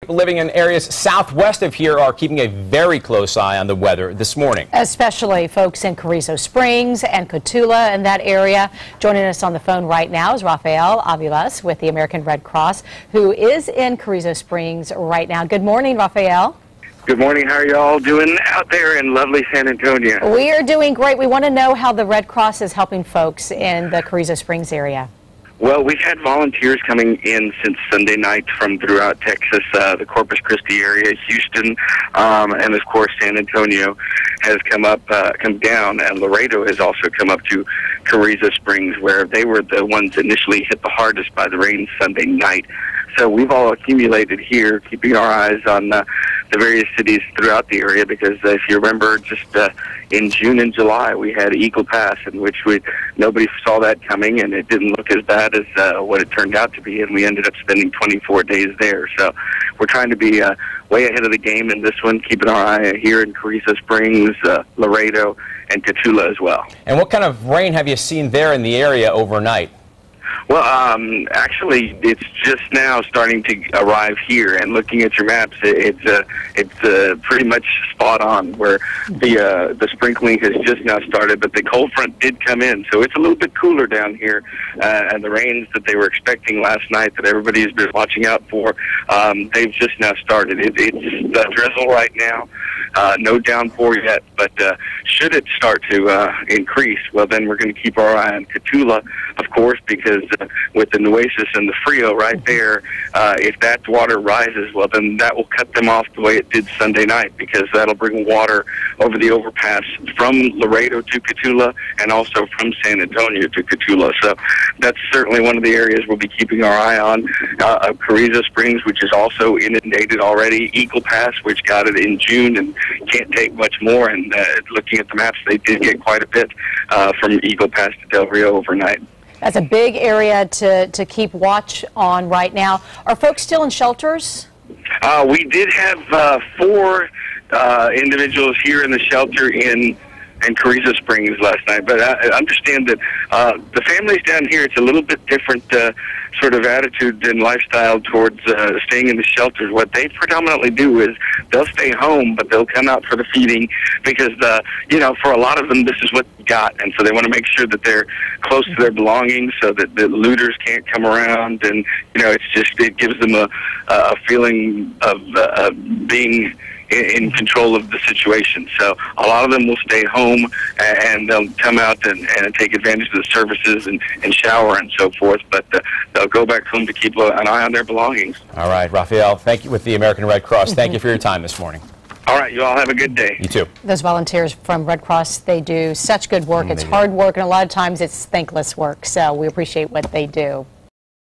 People living in areas southwest of here are keeping a very close eye on the weather this morning. Especially folks in Carrizo Springs and Cotulla in that area. Joining us on the phone right now is Rafael Avilas with the American Red Cross, who is in Carrizo Springs right now. Good morning, Rafael. Good morning. How are you all doing out there in lovely San Antonio? We are doing great. We want to know how the Red Cross is helping folks in the Carrizo Springs area. Well, we've had volunteers coming in since Sunday night from throughout Texas, the Corpus Christi area, Houston, and of course San Antonio has come down, and Laredo has also come up to Carrizo Springs, where they were the ones initially hit the hardest by the rain Sunday night. So we've all accumulated here, keeping our eyes on the various cities throughout the area, because if you remember, just in June and July, we had Eagle Pass, in which nobody saw that coming, and it didn't look as bad as what it turned out to be, and we ended up spending 24 days there. So we're trying to be way ahead of the game in this one, keeping our eye here in Carrizo Springs, Laredo, and Cotulla as well. And what kind of rain have you seen there in the area overnight? Well, actually, it's just now starting to arrive here, and looking at your maps, it's pretty much spot on, where the sprinkling has just now started, but the cold front did come in, so it's a little bit cooler down here, and the rains that they were expecting last night that everybody's been watching out for, they've just now started. It's drizzle right now. No downpour yet, but should it start to increase, well, then we're going to keep our eye on Cotulla, of course, because with the Nueces and the Frio right there, if that water rises, well, then that will cut them off the way it did Sunday night, because that'll bring water over the overpass from Laredo to Cotulla and also from San Antonio to Cotulla. So that's certainly one of the areas we'll be keeping our eye on. Carrizo Springs, which is also inundated already. Eagle Pass, which got it in June and can't take much more, and looking at the maps, they did get quite a bit from Eagle Pass to Del Rio overnight. That's a big area to keep watch on right now. Are folks still in shelters? We did have 4 individuals here in the shelter in Carrizo Springs last night, but I understand that the families down here, it's a little bit different sort of attitude and lifestyle towards staying in the shelters. What they predominantly do is they'll stay home, but they'll come out for the feeding, because for a lot of them, this is what they got, and so they want to make sure that they're close to their belongings so that the looters can't come around, and it gives them a feeling of being in control of the situation. So a lot of them will stay home, and they'll come out and take advantage of the services and shower and so forth, but they'll go back home to keep an eye on their belongings. All right, Rafael, thank you with the American Red Cross. Thank you for your time this morning. All right, you all have a good day. You too. Those volunteers from Red Cross, they do such good work. It's hard work, and a lot of times it's thankless work, so we appreciate what they do.